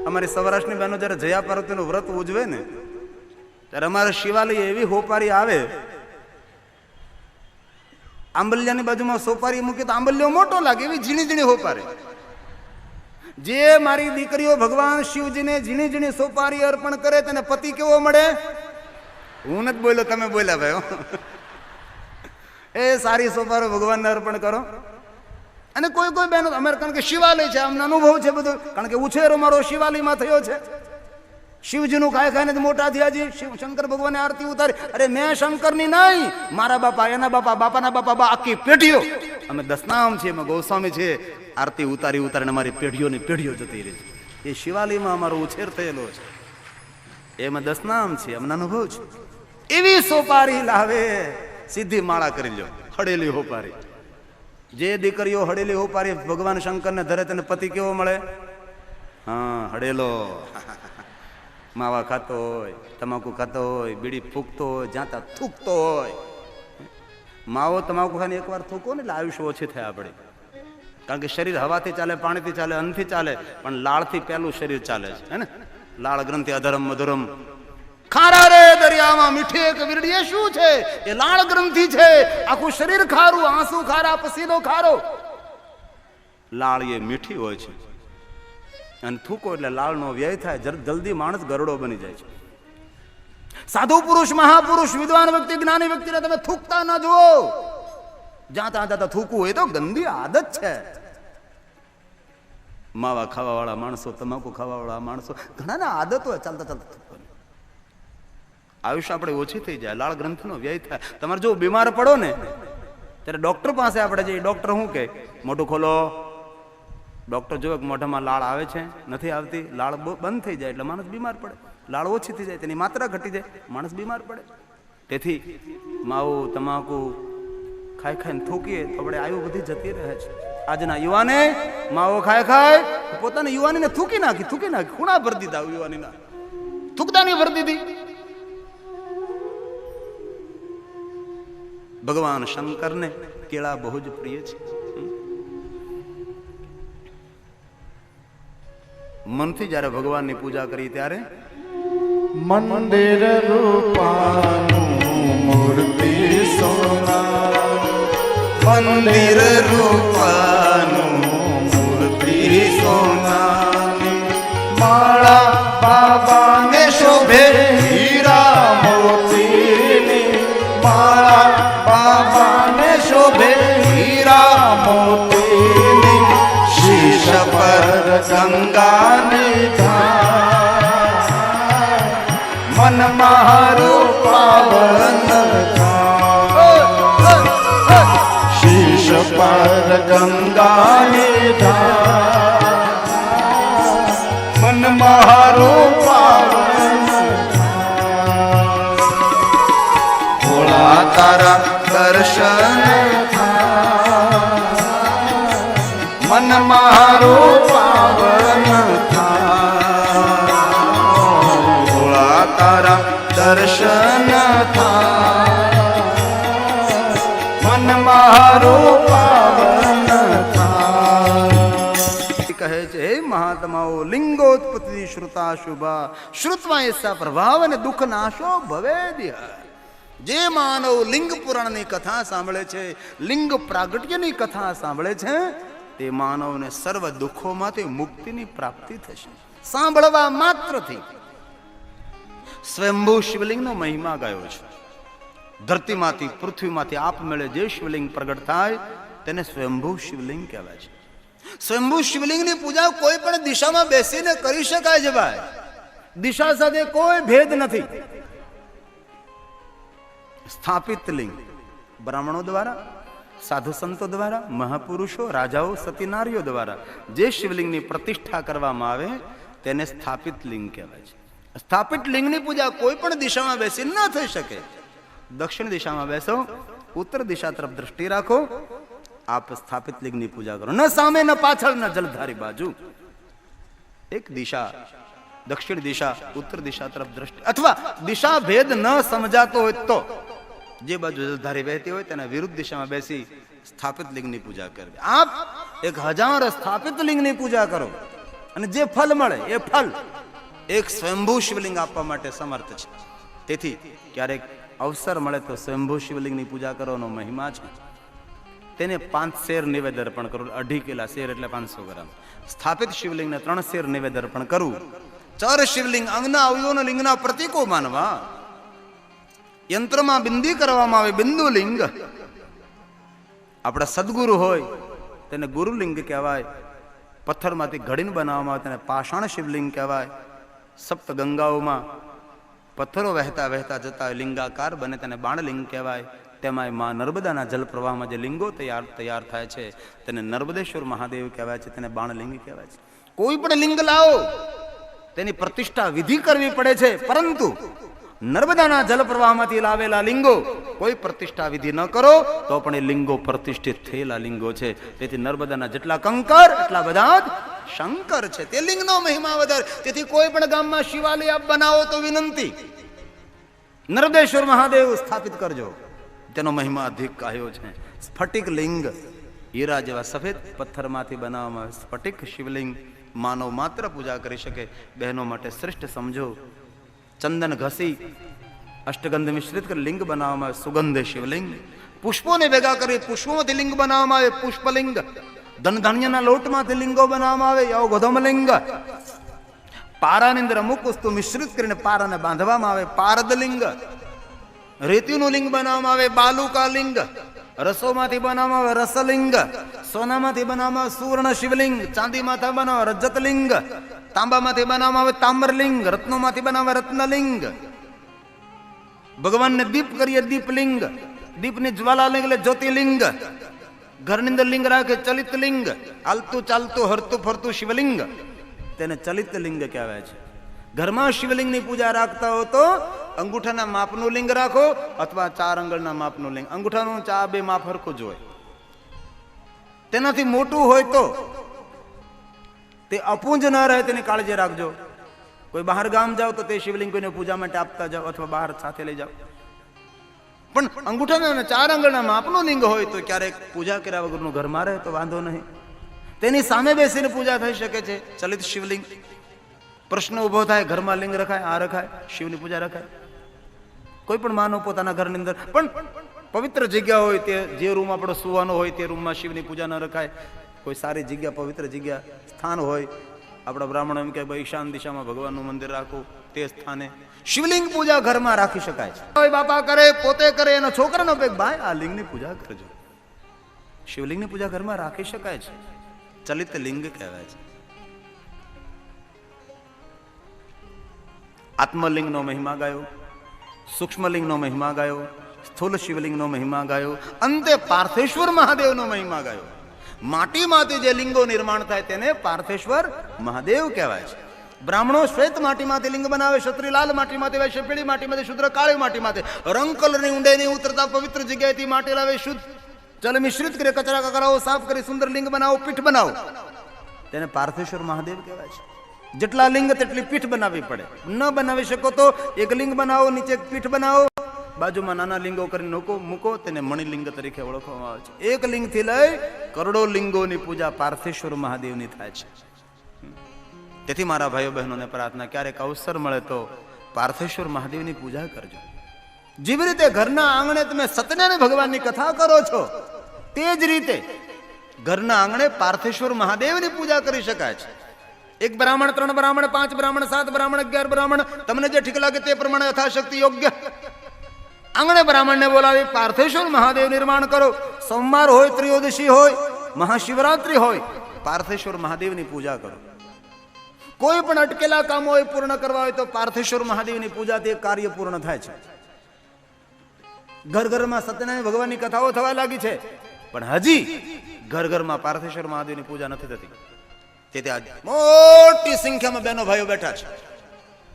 અમારી સૌરાષ્ટ્રની બહેનો જયારે જયા પાર્વતીનું વ્રત ઉજવે ને ત્યારે અમારે શિવાલય એવી હોપારી આવે, આંબલિયાની બાજુમાં સોપારી મૂકી તો આંબલિયો મોટો લાગે એવી ઝીણી ઝીણી હોપારી. જે મારી દીકરીઓ ભગવાન શિવજીને ઝીણી ઝીણી સોપારી અર્પણ કરે તેને પતિ કેવો મળે? હું નથી બોલ્યો, તમે બોલ્યા ભાઈ. એ સારી સોપારી ભગવાનને અર્પણ કરો. અને કોઈ કોઈ બહેનો અમારે, કારણ કે શિવાલય છે, અમને અનુભવ છે બધું, કારણ કે ઉછેરો મારો શિવાલયમાં થયો છે. શિવજીનું ખાઈ ખાઈને મોટા થયા છે. શંકર ભગવાને આરતી ઉતારી. અરે મેં શંકરની નહીં, મારા બાપા, એના બાપા, બાપાના બાપા, આખી પેઢીઓ, અમે દસનામ છીએ, અમે ગૌસ્વામી છીએ, આરતી ઉતારી ઉતારીને અમારી પેઢીઓની પેઢીઓ જતી રહી છે. એ શિવાલયમાં અમારો ઉછેર થયેલો છે, એમાં દસનામ છે, અમને અનુભવ છે. એવી સોપારી લાવે, સીધી માળા કરી લો, હળેલી હોપારી. જે દીકરીઓ હળેલી હોપારી ભગવાન શંકરને ધરે તેને પતિ કેવો મળે? હા, હળેલો. માવા ખાતો હોય, તમાકુ ખાતો હોય, બીડી ફૂંકતો હોય, જ્યાં થૂકતો હોય. માવો તમાકુ ખાને એકવાર થૂકો ને એટલે આયુષ્ય ઓછી થાય આપણે. કારણ કે શરીર હવાથી ચાલે, પાણીથી ચાલે, અન્નથી ચાલે, પણ લાળથી પહેલું શરીર ચાલે છે, હે ને? લાળ ગ્રંથિ અધરમ મધુરમ. ખારા રે દરિયામાં મીઠી એક વીરડી શું છે? એ લાળ ગ્રંથિ છે. આખું શરીર ખારું, આંસુ ખારા, પસીનો ખારો. લાળ એ મીઠી હોય છે અને થૂકો એટલે લાળનો વ્યય થાય, જલ્દી માણસ ગરડો બની જાય છે. સાધુ પુરુષ, મહાપુરુષ, વિદ્વાન વ્યક્તિ, જ્ઞાની વ્યક્તિને તમે થૂકતા ન જુઓ. જ્યાં ત્યાં થૂકવું હોય તો ગંદી આદત છે. માવા ખાવા વાળા માણસો, તમાકુ ખાવા વાળા માણસો, ઘણા આદત હોય ચાલતા ચાલતા થૂકવાની. આયુષ્ય આપણે ઓછી થઈ જાય, લાળ ગ્રંથિનો વ્યય થાય. તમારે જો બીમાર પડો ને ત્યારે ડોક્ટર પાસે આપણે જઈએ. ડોક્ટર શું કે? મોઢું ખોલો. ડોક્ટર જોવે કે મોઢામાં લાળ આવે છે, નથી આવતી, લાળ બંધ થઈ જાય એટલે માણસ બીમાર પડે. લાળ ઓછી થઈ જાય, તેની માત્રા ઘટી જાય, માણસ બીમાર પડે. તેથી માવું, તમાકુ ખાઈ ખાઈને થૂકીએ તો આપણે આયુ બધી જતી રહે છે. આજના યુવાને માવો ખાય ખાય પોતાની યુવાનીને થૂકી નાખી ખૂણા ભરી દીધા. યુવાનીના થૂકદાની ભરી દીધી. ભગવાન શંકરને કેળા બહુ જ પ્રિય છે. મનથી જયારે ભગવાનની પૂજા કરી ત્યારે મંદિર રૂપાનું મૂર્તિ સોના, મંદિર રૂપાનું મૂર્તિ સોનાની, માળા બાબાને શોભે હીરા મોતીની, માળા બાબાને શોભે હીરા મોતીની, શીશ પર ગંગાની ધાર, મન મારું પાવન થાય, શીશ પર ગંગાની ધાર, મન મારું પાવન થાય, ભોળા તારા દર્શન મન મારું પાવન થાય, ભોળા તારા દર્શન થાય, મન મારું પાવન થાય. કહે છે, હે મહાત્માઓ, લિંગોત્પત્તિ શ્રુતા શુભા, શ્રુત્વા એસા પ્રભાવ અને દુઃખ નાશો ભવેદ્ય. જે માનવ લિંગ પુરાણની કથા સાંભળે છે, લિંગ પ્રાગટ્યની કથા સાંભળે છે, તે માનવને સર્વ દુઃખોમાંથી મુક્તિની પ્રાપ્તિ થશે. સાંભળવા માત્રથી. સ્વયંભૂ શિવલિંગનો મહિમા ગાયો છે. ધરતીમાંથી, પૃથ્વીમાંથી આપમેળે જે શિવલિંગ પ્રગટ થાય તેને સ્વયંભૂ શિવલિંગ કહેવાય છે. સ્વયંભૂ શિવલિંગની પૂજા કોઈ પણ દિશામાં બેસીને કરી શકાય છે ભાઈ. દિશા સાથે કોઈ ભેદ નથી. સ્થાપિત લિંગ બ્રાહ્મણો દ્વારા, સાધુ સંતો દ્વારા, મહાપુરુષો, રાજાઓ, સતી નારીઓ દ્વારા જે શિવલિંગની પ્રતિષ્ઠા કરવામાં આવે તેને સ્થાપિત લિંગ કહેવાય છે. સ્થાપિત લિંગની પૂજા કોઈ પણ દિશામાં બેસી ન થઈ શકે. દક્ષિણ દિશામાં બેસો, ઉત્તર દિશા તરફ દ્રષ્ટિ રાખો, આપ સ્થાપિત લિંગની પૂજા કરો. ન સામે, ન પાછળ, ન જલધારી બાજુ. એક દિશા, દક્ષિણ દિશા, ઉત્તર દિશા તરફ દ્રષ્ટિ, અથવા દિશા ભેદ ન સમજાતો હોય તો જે બાજુ જલધારી વહેતી હોય તેના વિરુદ્ધ દિશામાં બેસી સ્થાપિત લિંગની પૂજા કરવી. આપ 1000 સ્થાપિત લિંગની પૂજા કરો અને જે ફલ મળે એ ફલ એક સ્વયંભૂ શિવલિંગ આપવા માટે સમર્થ છે. તેથી ક્યારેક અવસર મળે તો સ્વયંભૂ શિવલિંગની પૂજા કરવાનો મહિમા છે. તેને 5 શેર નિવેદ અર્પણ કરવું, 2.5 કિલા શેર એટલે 500 ગ્રામ. સ્થાપિત શિવલિંગને 3 શેર નિવેદ અર્પણ કરવું. ચર શિવલિંગ અંગના અવયવોના લિંગના પ્રતીકો માનવા. યંત્રમાં બિંદી કરવામાં આવે બિંદુ લિંગ. આપણા સદગુરુ હોય તેને ગુરુલિંગ કહેવાય. પથ્થરમાંથી ઘડીને બનાવવામાં આવે તેને પાષાણ શિવલિંગ કહેવાય. સપ્ત ગંગાઓમાં પથ્થરો વહેતા વહેતા જતા લિંગાકાર બને તેને બાણલિંગ કહેવાય. તેમાં માં નર્મદાના જલ પ્રવાહમાં જે લિંગો તૈયાર થાય છે તેને નર્મદેશ્વર મહાદેવ કહેવાય છે, તેને બાણલિંગ કહેવાય છે. કોઈ પણ લિંગ લાવો તેની પ્રતિષ્ઠા વિધિ કરવી પડે છે, પરંતુ નર્મદાના જલ પ્રવાહમાંથી લાવેલા લિંગો કોઈ પ્રતિષ્ઠા વિધિ ન કરો તો પણ એ લિંગો પ્રતિષ્ઠિત થયેલા લિંગો છે. તેથી નર્મદાના જેટલા કંકર એટલા બધા જ શંકર છે. તે લિંગનો મહિમા વધારે. તેથી કોઈ પણ ગામમાં શિવાલય બનાવો તો વિનંતી નર્મદેશ્વર મહાદેવ સ્થાપિત કરજો, તેનો મહિમા અધિક કહ્યો છે. સ્ફટિક લિંગ, હીરા જેવા સફેદ પથ્થરમાંથી બનાવવામાં આવે સ્ફટિક શિવલિંગ માનવ માત્ર પૂજા કરી શકે. બહેનો માટે શ્રેષ્ઠ સમજો. ચંદન ઘસી અષ્ટગંધ મિશ્રિત કરી લિંગ બનાવવામાં આવે સુગંધ શિવલિંગ. પુષ્પોને ભેગા કરી પુષ્પોમાંથી લિંગ બનાવવામાં આવે પુષ્પલિંગ. ધન ધાન્યના લોટમાંથી લિંગો બનાવવામાં આવે યૌગધમલિંગ. પારાની અંદર અમુક વસ્તુ મિશ્રિત કરીને પારાને બાંધવામાં આવે પારદલિંગ. રેતીનું લિંગ બનાવવામાં આવે બાલુકા લિંગ. રસોમાંથી બનાવવામાં આવે રસલિંગ. સોનામાંથી બનાવવામાં આવે સુવર્ણ શિવલિંગ. ચાંદીમાંથી બનાવવામાં રજતલિંગ. તાંબામાંથી બનાવવામાં આવે તામ્રલિંગ. રત્નોમાંથી બનાવવામાં રત્નલિંગ. ભગવાનને દીપ કરીએ દીપલિંગ. દીપની જ્વાલાલિંગ એટલે જ્યોતિલિંગ. ઘરની અંદર લિંગ રાખે ચલિત લિંગ. હાલતું ચાલતું હરતું ફરતું શિવલિંગ, તેને ચલિત લિંગ કહેવાય છે. ઘરમાં શિવલિંગની પૂજા રાખતા હો તો અંગૂઠાના માપનું લિંગ રાખો અથવા 4 આંગળના માપનું લિંગ. અંગૂઠાનું 2 માપ હરખું જ હોય. તેનાથી મોટું હોય તો તે અપૂંજ ન રહે તેની કાળજી રાખજો. કોઈ બહાર ગામ જાઓ તો તે શિવલિંગ કોઈને પૂજા માટે આપતા જાઓ અથવા બહાર સાથે લઈ જાઓ. પણ અંગૂઠાના 4 આંગળના માપનું લિંગ હોય તો ક્યારેક પૂજા કર્યા વગરનું ઘરમાં રહે તો વાંધો નહીં. તેની સામે બેસીને પૂજા થઈ શકે છે. ચલિત શિવલિંગ. પ્રશ્ન ઉભો થાય ઘરમાં લિંગ રખાય, આ રખાય, શિવની પૂજા રખાય. કોઈ પણ માનવ પોતાના ઘરની અંદર પણ પવિત્ર જગ્યા હોય તે જે રૂમ આપણો સુવાનો હોય તે રૂમમાં શિવની પૂજા ન રખાય. કોઈ સારી જગ્યા પવિત્ર જગ્યા સ્થાન હોય, આપણા બ્રાહ્મણો એમ કે ભાઈ ઈશાન દિશામાં ભગવાનનું મંદિર રાખો, તે સ્થાને શિવલિંગ પૂજા ઘરમાં રાખી શકાય છે. બાપા કરે પોતે કરે એનો છોકરાનો કે ભાઈ આ લિંગની પૂજા કરજો. શિવલિંગની પૂજા ઘરમાં રાખી શકાય છે. ચલિત લિંગ કહેવાય છે. આત્મલિંગનો મહિમા ગાયો, સૂક્ષ્મલિંગનો મહિમા ગાયો, સ્થૂલ શિવલિંગનો મહિમા ગાયો, અંતે પાર્થેશ્વર મહાદેવનો મહિમા ગાયો. માટીમાંથી જે લિંગો નિર્માણ થાય તેને પાર્થેશ્વર મહાદેવ કહેવાય છે. બ્રાહ્મણો શ્વેત માટીમાંથી લિંગ બનાવે, ક્ષત્રિય લાલ માટીમાંથી, વૈશ્ય પીળી માટીમાંથી, શુદ્ર કાળી માટીમાંથી. રંગ કલરની ઊંડે નહીં ઉતરતા પવિત્ર જગ્યાએથી માટી લાવે, શુદ્ધ જલ મિશ્રિત કરી કચરા કકરાઓ સાફ કરી સુંદર લિંગ બનાવો, પીઠ બનાવો, તેને પાર્થેશ્વર મહાદેવ કહેવાય છે. જેટલા લિંગ તેટલી પીઠ બનાવવી પડે. ન બનાવી શકો તો એક લિંગ બનાવો, નીચે એક પીઠ બનાવો, બાજુમાં નાના લિંગો કરીને મૂકો, તેને મણિલિંગ તરીકે ઓળખવામાં આવે છે. એક લિંગથી લઈ કરોડો લિંગોની પૂજા પાર્થેશ્વર મહાદેવની થાય છે. તેથી મારા ભાઈઓ બહેનોને પ્રાર્થના, ક્યારેક અવસર મળે તો પાર્થેશ્વર મહાદેવની પૂજા કરજો. જેવી રીતે ઘરના આંગણે તમે સત્યનારાયણ ભગવાનની કથા કરો છો તે જ રીતે ઘરના આંગણે પાર્થેશ્વર મહાદેવની પૂજા કરી શકાય છે. 1 બ્રાહ્મણ, 3 બ્રાહ્મણ, 5 બ્રાહ્મણ, 7 બ્રાહ્મણ, 11 બ્રાહ્મણ, તમને જે ઠીક લાગે તે પ્રમાણે યથાશક્તિ યોગ્ય આંગણે બ્રાહ્મણને બોલાવી પાર્થેશ્વર મહાદેવ નિર્માણ કરો. સોમવાર હોય, ત્રિયોદશી હોય, મહાશિવરાત્રી હોય, પાર્થેશ્વર મહાદેવની પૂજા કરો. કોઈ પણ અટકેલા કામો હોય પૂર્ણ કરવા હોય તો પાર્થેશ્વર મહાદેવની પૂજાથી કાર્ય પૂર્ણ થાય છે. ઘર ઘરમાં સત્યનારાયણ ભગવાનની કથાઓ થવા લાગી છે, પણ હજી ઘર ઘરમાં પાર્થેશ્વર મહાદેવની પૂજા નથી થતી. તેથી આજે મોટી સંખ્યામાં બહેનો ભાઈઓ બેઠા છે.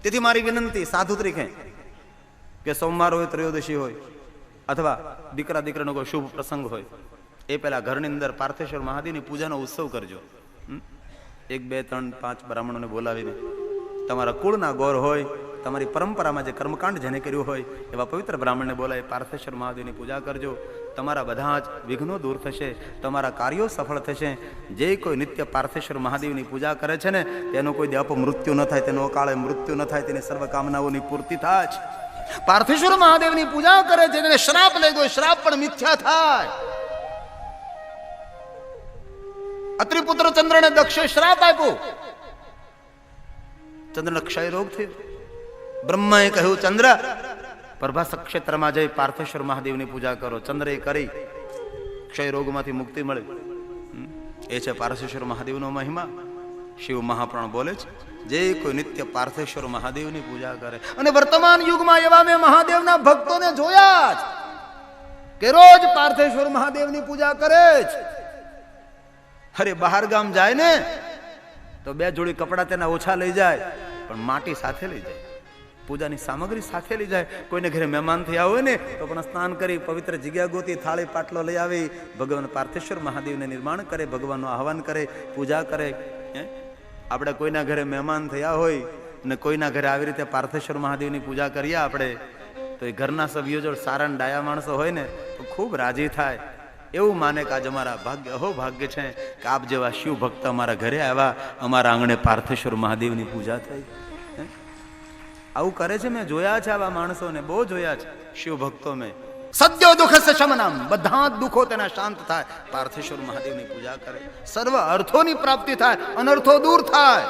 તેથી મારી વિનંતી સાધુ તરીકે કે સોમવાર હોય, ત્રયોદશી હોય અથવા દીકરા દીકરાનો કોઈ શુભ પ્રસંગ હોય એ પહેલા ઘરની અંદર પાર્થેશ્વર મહાદેવની પૂજાનો ઉત્સવ કરજો. 1, 2, 3, 5 બ્રાહ્મણોને બોલાવીને તમારા કુળના ગોર હોય તમારી પરંપરામાં જે કર્મકાંડ જેને કર્યું હોય એવા પવિત્ર બ્રાહ્મણને બોલાય, પાર્થેશ્વર મહાદેવની પૂજા કરજો. તમારા બધા જ વિઘ્નો દૂર થશે, તમારા કાર્યો સફળ થશે. જે કોઈ નિત્ય પાર્થેશ્વર મહાદેવની પૂજા કરે છે ને તેનું કોઈ અપમૃત્યુ ન થાય, તેનો અકાળે મૃત્યુ ન થાય, તેની સર્વ કામનાઓની પૂર્તિ થાય છે. પાર્થેશ્વર મહાદેવની પૂજા કરે છે તેને શ્રાપ લાગ્યો, શ્રાપ પણ મિથ્યા થાય. અત્રિપુત્ર ચંદ્રને દક્ષે શ્રાપ આપ્યો, ચંદ્રને ક્ષય રોગ થયો. બ્રહ્માએ કહ્યું, ચંદ્ર પ્રભાસ ક્ષેત્રમાં જઈ પાર્થેશ્વર મહાદેવની પૂજા કરો. ચંદ્રએ કરી, ક્ષય રોગમાંથી મુક્તિ મળી. એ છે પાર્થેશ્વર મહાદેવનો મહિમા. શિવ મહાપ્રાણ બોલે છે, જે કોઈ નિત્ય પાર્થેશ્વર મહાદેવની પૂજા કરે. અને વર્તમાન યુગમાં એવા મેં મહાદેવના ભક્તોને જોયા જ કે રોજ પાર્થેશ્વર મહાદેવની પૂજા કરે છે. અરે બહાર ગામ જાય ને તો 2 જોડી કપડા તેના ઓછા લઈ જાય, પણ માટી સાથે લઈ જાય, પૂજાની સામગ્રી સાથે લઈ જાય. કોઈને ઘરે મહેમાન થયા હોય ને તો પણ સ્નાન કરી પવિત્ર જગ્યા ગોતી, થાળી પાટલો લઈ આવી, ભગવાન પાર્થેશ્વર મહાદેવને નિર્માણ કરે, ભગવાનનું આહવાન કરે, પૂજા કરે. આપણે કોઈના ઘરે મહેમાન થયા હોય અને કોઈના ઘરે આવી રીતે પાર્થેશ્વર મહાદેવની પૂજા કરીએ આપણે, તો એ ઘરના સભ્યો જો સારા ડાયા માણસો હોય ને તો ખૂબ રાજી થાય. એવું માને કે આજ અમારા ભાગ્ય, અહો ભાગ્ય છે કે આપ જેવા શિવ ભક્ત અમારા ઘરે આવ્યા, અમારા આંગણે પાર્થેશ્વર મહાદેવની પૂજા થઈ. આવું કરે છે, મેં જોયા છે આવા માણસોને, બહુ જોયા છે શિવ ભક્તો મેં. સદ્યો દુઃખ સે શમનમ, બધા જ દુઃખો તેના શાંત થાય. પાર્થેશ્વર મહાદેવની પૂજા કરે, સર્વ અર્થોની પ્રાપ્તિ થાય, અનર્થો દૂર થાય.